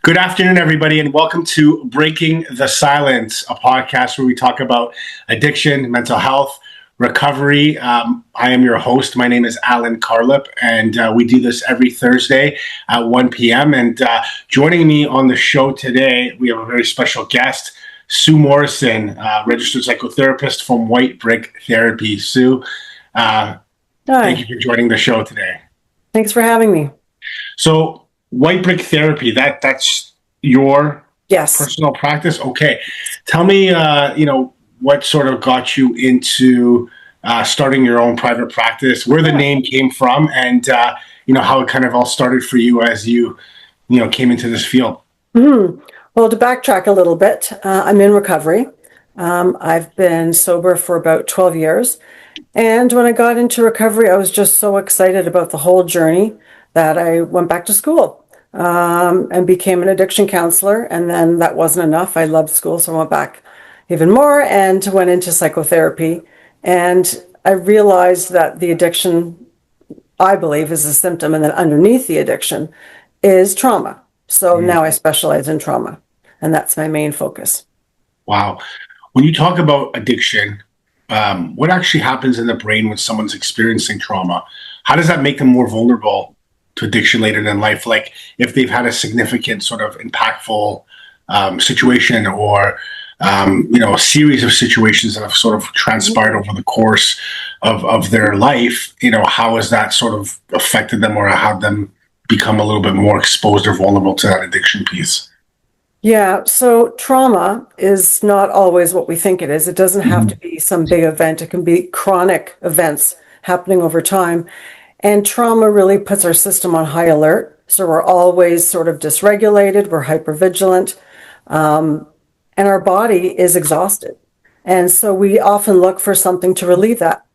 Good afternoon, everybody, and welcome to Breaking the Silence, a podcast where we talk about addiction, mental health, recovery. I am your host. My name is Allen Kharlip, and we do this every Thursday at 1 p.m. And joining me on the show today, we have a very special guest, Sue Morrison, registered psychotherapist from White Brick Therapy. Sue, thank you for joining the show today. Thanks for having me. So, White Brick Therapy, that's your personal practice? Okay. Tell me, what sort of got you into starting your own private practice, where the name came from, and, how it kind of all started for you as you came into this field. Mm-hmm. Well, to backtrack a little bit, I'm in recovery. I've been sober for about 12 years. And when I got into recovery, I was just so excited about the whole journey that I went back to school. And became an addiction counselor. And then that wasn't enough. I loved school, so I went back even more and went into psychotherapy. And I realized that the addiction, I believe, is a symptom. And then underneath the addiction is trauma. So now I specialize in trauma. And that's my main focus. Wow. When you talk about addiction, what actually happens in the brain when someone's experiencing trauma? How does that make them more vulnerable to addiction later in life, like if they've had a significant sort of impactful situation or a series of situations that have sort of transpired over the course of their life, how has that sort of affected them or had them become a little bit more exposed or vulnerable to that addiction piece? Yeah, so trauma is not always what we think it is. It doesn't have to be some big event. It can be chronic events happening over time. And trauma really puts our system on high alert. So we're always sort of dysregulated, we're hypervigilant, and our body is exhausted. And so we often look for something to relieve that.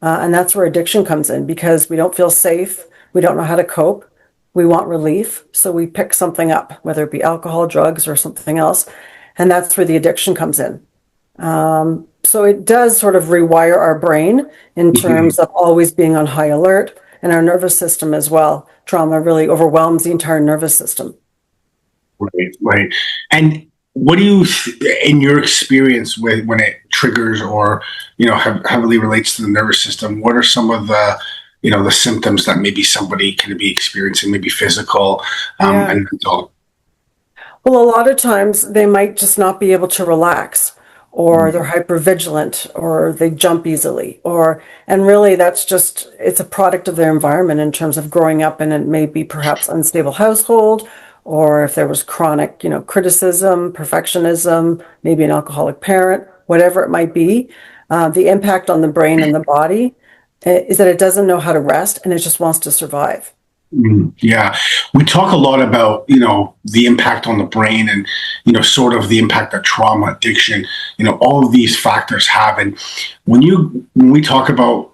And that's where addiction comes in, because we don't feel safe, we don't know how to cope, we want relief. So we pick something up, whether it be alcohol, drugs, or something else. And that's where the addiction comes in. So it does sort of rewire our brain in terms of always being on high alert, and our nervous system as well. Trauma really overwhelms the entire nervous system. Right. And what do you, in your experience with when it triggers or, heavily relates to the nervous system, what are some of the, the symptoms that maybe somebody can be experiencing, maybe physical and mental? Well, a lot of times they might just not be able to relax, or they're hypervigilant, or they jump easily, and really it's a product of their environment in terms of growing up in a maybe perhaps unstable household, or if there was chronic, criticism, perfectionism, maybe an alcoholic parent, whatever it might be. The impact on the brain and the body is that it doesn't know how to rest and it just wants to survive. Yeah. We talk a lot about, the impact on the brain and, sort of the impact that trauma, addiction, all of these factors have. And when we talk about,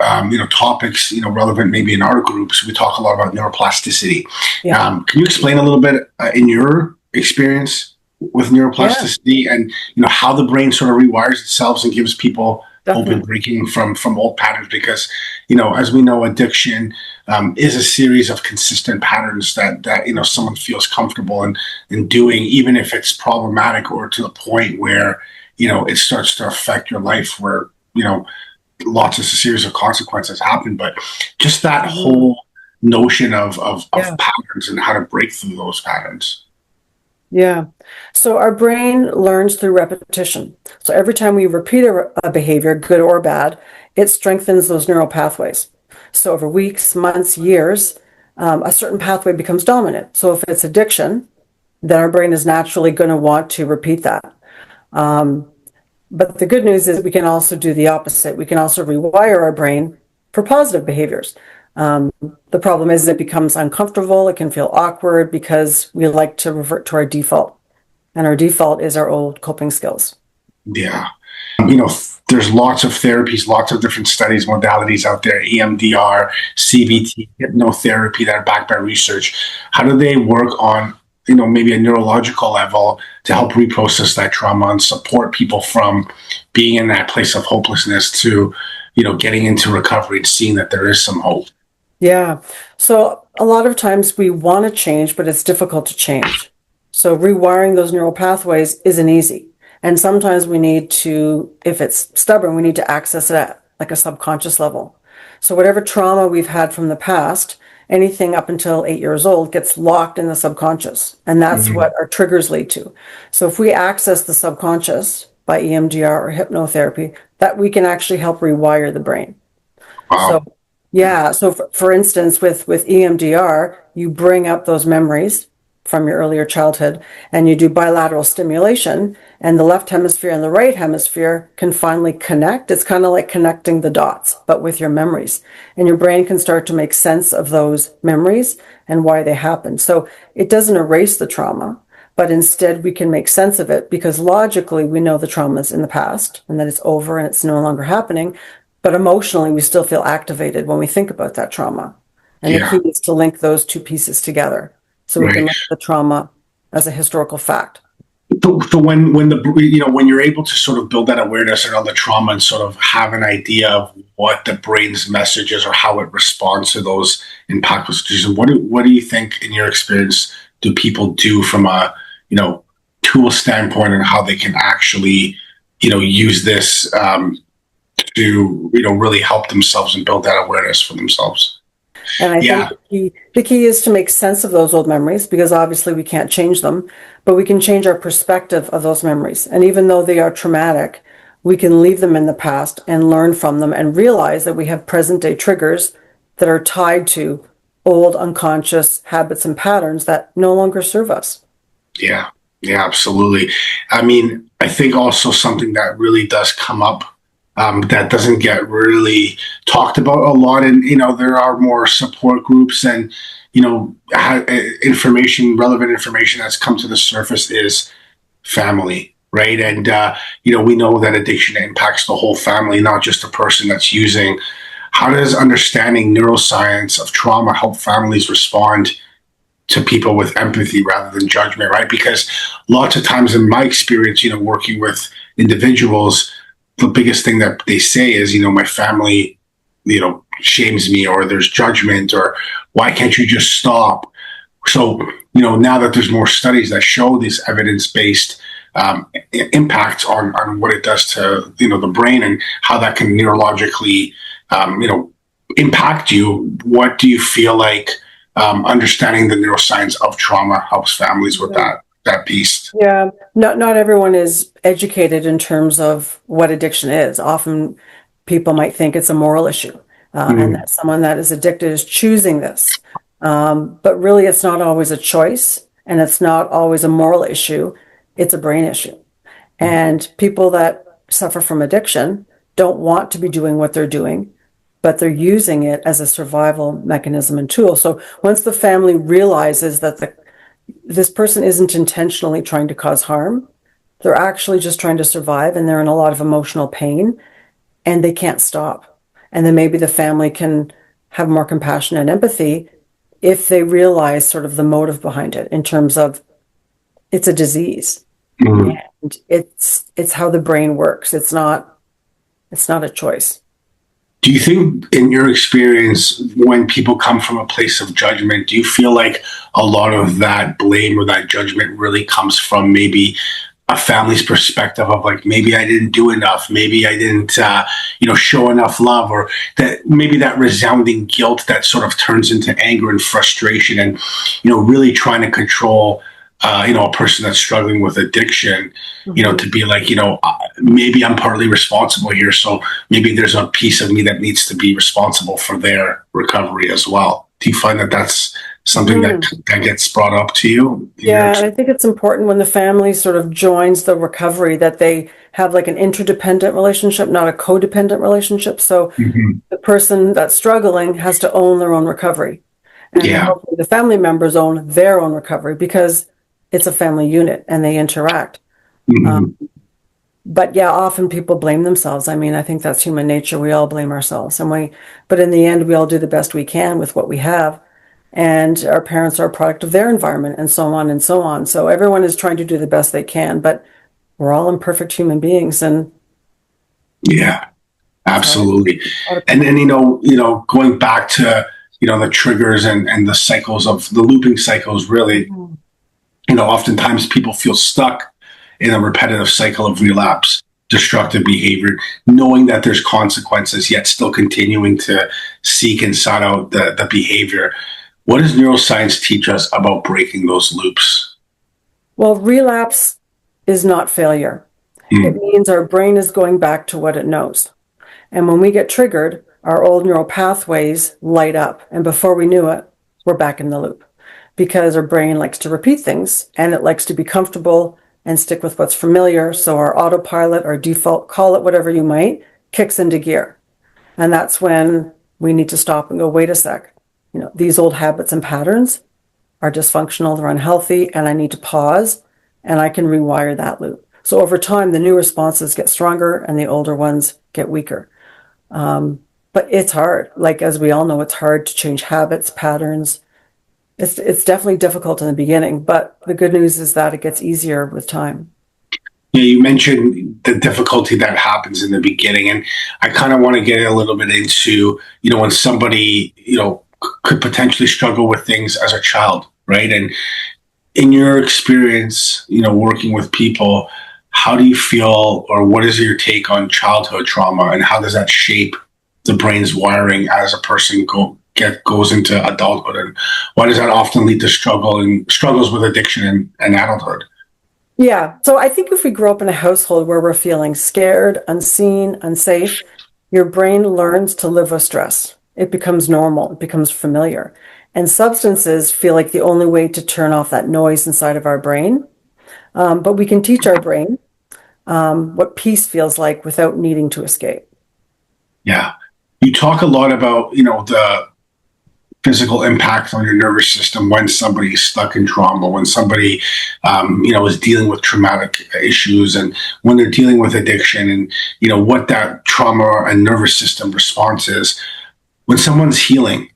topics, relevant maybe in our groups, we talk a lot about neuroplasticity. Yeah. Can you explain a little bit in your experience with neuroplasticity and, how the brain sort of rewires itself and gives people hope in breaking from old patterns? Because, as we know, addiction is a series of consistent patterns that someone feels comfortable in doing, even if it's problematic or to the point where, it starts to affect your life where, lots of series of consequences happen. But just that whole notion of patterns and how to break through those patterns. Yeah. So our brain learns through repetition. So every time we repeat a behavior, good or bad, it strengthens those neural pathways. So over weeks, months, years, a certain pathway becomes dominant. So if it's addiction, then our brain is naturally going to want to repeat that. But the good news is we can also do the opposite. We can also rewire our brain for positive behaviors. The problem is it becomes uncomfortable. It can feel awkward because we like to revert to our default. And our default is our old coping skills. Yeah. There's lots of therapies, lots of different studies, modalities out there, EMDR, CBT, hypnotherapy that are backed by research. How do they work on, maybe a neurological level to help reprocess that trauma and support people from being in that place of hopelessness to, getting into recovery and seeing that there is some hope? Yeah. So a lot of times we want to change, but it's difficult to change. So rewiring those neural pathways isn't easy. And sometimes we need to, if it's stubborn, we need to access it at like a subconscious level. So whatever trauma we've had from the past, anything up until 8 years old gets locked in the subconscious. And that's Mhm. what our triggers lead to. So if we access the subconscious by EMDR or hypnotherapy, that we can actually help rewire the brain. So, Wow. yeah. So, for instance, with EMDR, you bring up those memories from your earlier childhood and you do bilateral stimulation, and the left hemisphere and the right hemisphere can finally connect. It's kind of like connecting the dots, but with your memories. And your brain can start to make sense of those memories and why they happened. So, it doesn't erase the trauma, but instead we can make sense of it because logically we know the trauma is in the past and that it's over and it's no longer happening. But emotionally, we still feel activated when we think about that trauma. And the key Yeah. is to link those two pieces together so we can Right. look at the trauma as a historical fact. So when the when you're able to sort of build that awareness around the trauma and sort of have an idea of what the brain's message is or how it responds to those impactful situations, what do you think in your experience do people do from a tool standpoint and how they can actually use this to really help themselves and build that awareness for themselves? And I think Yeah. the key is to make sense of those old memories because obviously we can't change them, but we can change our perspective of those memories. And even though they are traumatic, we can leave them in the past and learn from them and realize that we have present day triggers that are tied to old unconscious habits and patterns that no longer serve us. Yeah, yeah, absolutely. I mean, I think also something that really does come up that doesn't get really talked about a lot, and there are more support groups and relevant information that's come to the surface is family, right? And we know that addiction impacts the whole family, not just the person that's using. How does understanding neuroscience of trauma help families respond to people with empathy rather than judgment, right? Because lots of times in my experience, working with individuals, the biggest thing that they say is, my family, shames me, or there's judgment, or why can't you just stop? So, now that there's more studies that show this evidence-based impact on what it does to, the brain and how that can neurologically, impact you, what do you feel like understanding the neuroscience of trauma helps families with that piece? Yeah, not everyone is educated in terms of what addiction is. Often people might think it's a moral issue, and Mm, that someone that is addicted is choosing this. But really, it's not always a choice, and it's not always a moral issue. It's a brain issue. And people that suffer from addiction don't want to be doing what they're doing, but they're using it as a survival mechanism and tool. So once the family realizes that this person isn't intentionally trying to cause harm. They're actually just trying to survive and they're in a lot of emotional pain and they can't stop. And then maybe the family can have more compassion and empathy if they realize sort of the motive behind it in terms of it's a disease mm. and it's how the brain works. It's not a choice. Do you think, in your experience, when people come from a place of judgment, do you feel like a lot of that blame or that judgment really comes from maybe a family's perspective of like, maybe I didn't do enough, maybe I didn't, show enough love, or that maybe that resounding guilt that sort of turns into anger and frustration, and really trying to control a person that's struggling with addiction, to be like, maybe I'm partly responsible here. So maybe there's a piece of me that needs to be responsible for their recovery as well. Do you find that that's something that gets brought up to you? Yeah, and I think it's important when the family sort of joins the recovery that they have like an interdependent relationship, not a codependent relationship. So Mhm. the person that's struggling has to own their own recovery. And Yeah. hopefully the family members own their own recovery because it's a family unit and they interact. Mhm. But yeah, often people blame themselves. I mean, I think that's human nature. We all blame ourselves. But in the end, we all do the best we can with what we have. And our parents are a product of their environment and so on and so on. So everyone is trying to do the best they can, but we're all imperfect human beings and Yeah. it's hard. Absolutely. And then, going back to, the triggers and the cycles of the looping cycles, really, Oftentimes people feel stuck in a repetitive cycle of relapse, destructive behavior, knowing that there's consequences, yet still continuing to seek and sought out the behavior. What does neuroscience teach us about breaking those loops? Well, relapse is not failure. It means our brain is going back to what it knows. And when we get triggered, our old neural pathways light up. And before we knew it, we're back in the loop because our brain likes to repeat things and it likes to be comfortable and stick with what's familiar. So our autopilot, our default, call it whatever you might, kicks into gear. And that's when we need to stop and go, wait a sec. These old habits and patterns are dysfunctional, they're unhealthy, and I need to pause and I can rewire that loop. So over time, the new responses get stronger and the older ones get weaker. But it's hard. Like, as we all know, it's hard to change habits, patterns. It's definitely difficult in the beginning, but the good news is that it gets easier with time. Yeah, you mentioned the difficulty that happens in the beginning, and I kind of want to get a little bit into, when somebody, could potentially struggle with things as a child, right? And in your experience, working with people, how do you feel, or what is your take on childhood trauma, and how does that shape the brain's wiring as a person goes into adulthood, and why does that often lead to struggles with addiction and adulthood? Yeah. So I think if we grow up in a household where we're feeling scared, unseen, unsafe, your brain learns to live with stress. It becomes normal. It becomes familiar. And substances feel like the only way to turn off that noise inside of our brain. But we can teach our brain what peace feels like without needing to escape. Yeah. You talk a lot about, the physical impact on your nervous system when somebody's stuck in trauma, when somebody, is dealing with traumatic issues, and when they're dealing with addiction, and, what that trauma and nervous system response is. When someone's healing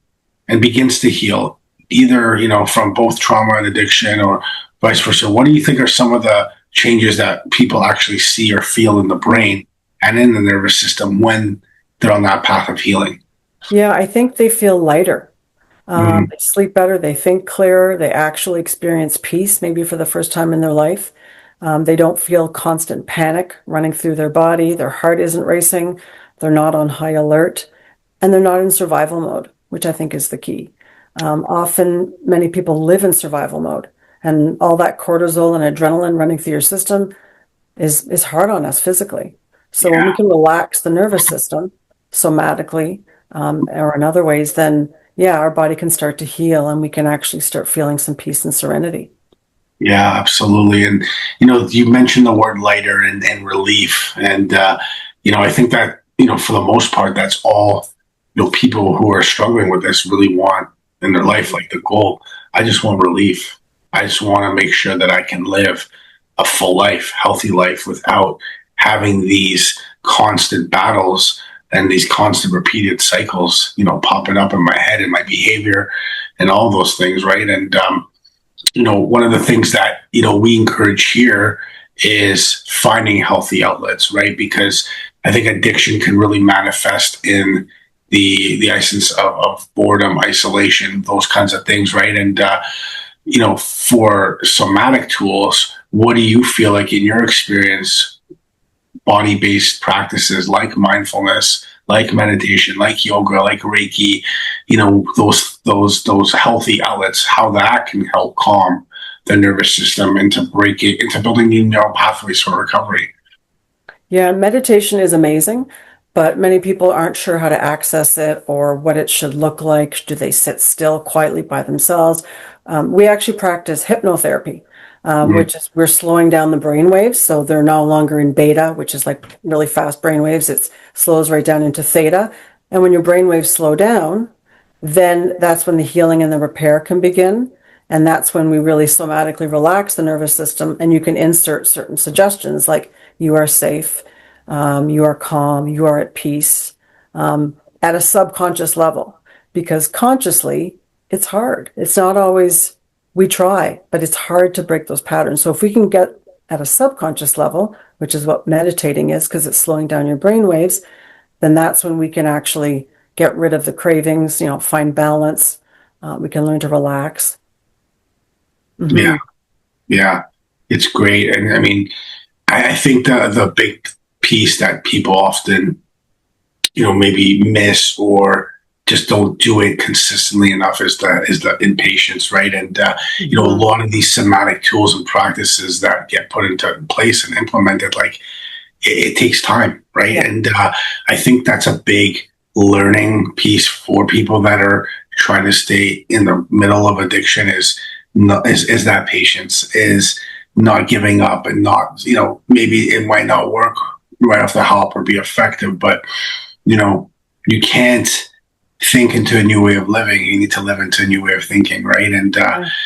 and begins to heal, either, from both trauma and addiction or vice versa, what do you think are some of the changes that people actually see or feel in the brain and in the nervous system when they're on that path of healing? Yeah, I think they feel lighter. They sleep better, they think clearer, they actually experience peace, maybe for the first time in their life. They don't feel constant panic running through their body, their heart isn't racing, they're not on high alert, and they're not in survival mode, which I think is the key. Often, many people live in survival mode, and all that cortisol and adrenaline running through your system is hard on us physically. So when we Yeah. can relax the nervous system somatically, or in other ways, then yeah, our body can start to heal and we can actually start feeling some peace and serenity. Yeah, absolutely. And, you mentioned the word lighter and relief. And, I think that, for the most part, that's all, people who are struggling with this really want in their life. Like the goal, I just want relief. I just want to make sure that I can live a full life, healthy life without having these constant battles and these constant repeated cycles, popping up in my head and my behavior and all those things, right? And, one of the things that, we encourage here is finding healthy outlets, right? Because I think addiction can really manifest in the essence of boredom, isolation, those kinds of things, right? And, for somatic tools, what do you feel like in your experience, body-based practices like mindfulness, like meditation, like yoga, like Reiki, those healthy outlets, how that can help calm the nervous system into building new neural pathways for recovery? Yeah, meditation is amazing, but many people aren't sure how to access it or what it should look like. Do they sit still quietly by themselves? We actually practice hypnotherapy, which is we're slowing down the brain waves. So they're no longer in beta, which is like really fast brain waves. It slows right down into theta. And when your brain waves slow down, then that's when the healing and the repair can begin. And that's when we really somatically relax the nervous system, and you can insert certain suggestions like you are safe, you are calm, you are at peace, at a subconscious level. Because consciously, it's hard. It's not always, we try, but it's hard to break those patterns. So if we can get at a subconscious level, which is what meditating is because it's slowing down your brain waves, then that's when we can actually get rid of the cravings, find balance. We can learn to relax. Yeah. Yeah, it's great. And I mean, I think the big piece that people often, maybe miss or just don't do it consistently enough is the impatience, right? And a Mhm. lot of these somatic tools and practices that get put into place and implemented, like it takes time, right? Yeah. And I think that's a big learning piece for people that are trying to stay in the middle of addiction is that patience, is not giving up, and not, maybe it might not work right off the hop or be effective, but you know, you can't think into a new way of living. You need to live into a new way of thinking, right? And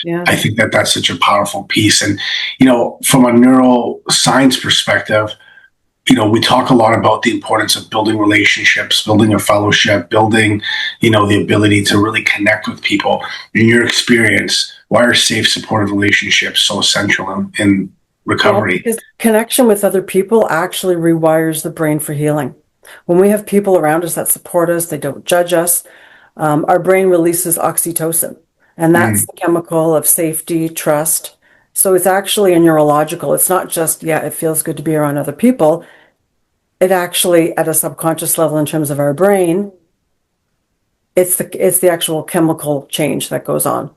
Yeah. I think that that's such a powerful piece. And from a neuroscience perspective, we talk a lot about the importance of building relationships, building a fellowship, building, the ability to really connect with people. In your experience, why are safe, supportive relationships so essential in Well, recovery? because connection with other people actually rewires the brain for healing. When we have people around us that support us, they don't judge us, our brain releases oxytocin, and that's Mm, the chemical of safety, trust. So it's actually a neurological. It's not just, yeah, it feels good to be around other people. It actually, at a subconscious level, in terms of our brain, it's the actual chemical change that goes on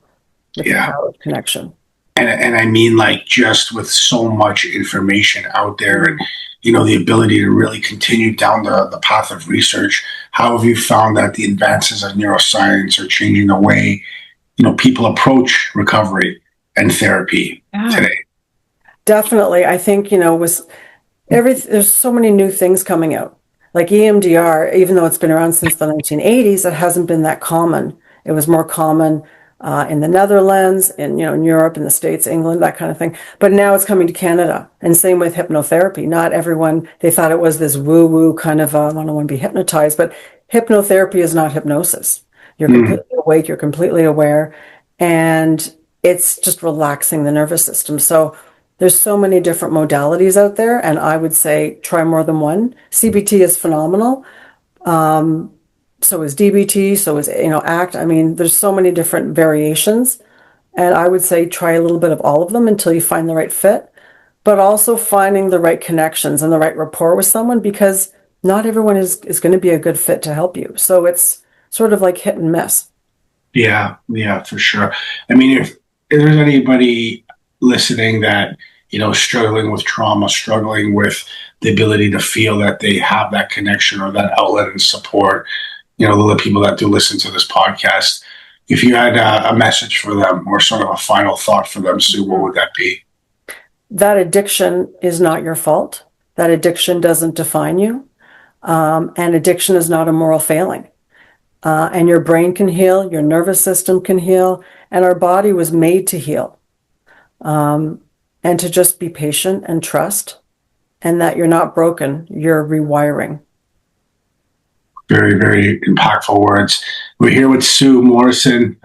with the yeah. power of connection. And I mean, like, just with so much information out there, and Mm. the ability to really continue down the path of research, how have you found that the advances of neuroscience are changing the way people approach recovery and therapy Yeah, today? definitely. I think, with there's so many new things coming out. Like EMDR, even though it's been around since the 1980s, it hasn't been that common. It was more common in the Netherlands, in Europe, in the States, England, that kind of thing. But now it's coming to Canada. And same with hypnotherapy. Not everyone, they thought it was this woo-woo kind of, I don't want to be hypnotized, but hypnotherapy is not hypnosis. You're Mm, completely awake, you're completely aware, and it's just relaxing the nervous system. So there's so many different modalities out there, and I would say try more than one. CBT is phenomenal. So is DBT, so is, ACT. I mean, there's so many different variations, and I would say try a little bit of all of them until you find the right fit, but also finding the right connections and the right rapport with someone, because not everyone is going to be a good fit to help you. So it's sort of like hit and miss. yeah, yeah, for sure. I mean, if there's anybody listening that struggling with trauma, struggling with the ability to feel that they have that connection or that outlet and support, the people that do listen to this podcast, if you had a message for them or sort of a final thought for them, Sue, what would that be? That addiction is not your fault. That addiction doesn't define you. And addiction is not a moral failing. And your brain can heal, your nervous system can heal, and our body was made to heal. And to just be patient and trust, and that you're not broken, you're rewiring. Very, very impactful words. We're here with Sue Morrison,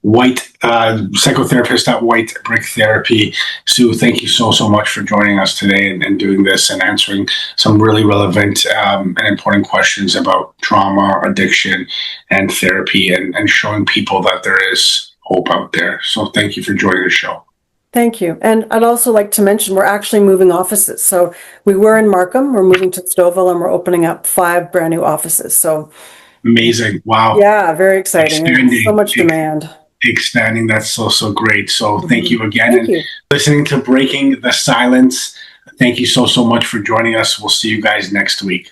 White psychotherapist at White Brick Therapy. Sue, thank you so much for joining us today and doing this and answering some really relevant and important questions about trauma, addiction, and therapy, and showing people that there is hope out there. So thank you for joining the show. Thank you. And I'd also like to mention we're actually moving offices. So we were in Markham, we're moving to Stouffville, and we're opening up 5 brand new offices. So Amazing. Wow. yeah, very exciting. And so Expanding. much demand. Expanding. That's so great. So thank Mhm. you again. Thank And you. listening to Breaking the Silence. Thank you so much for joining us. We'll see you guys next week.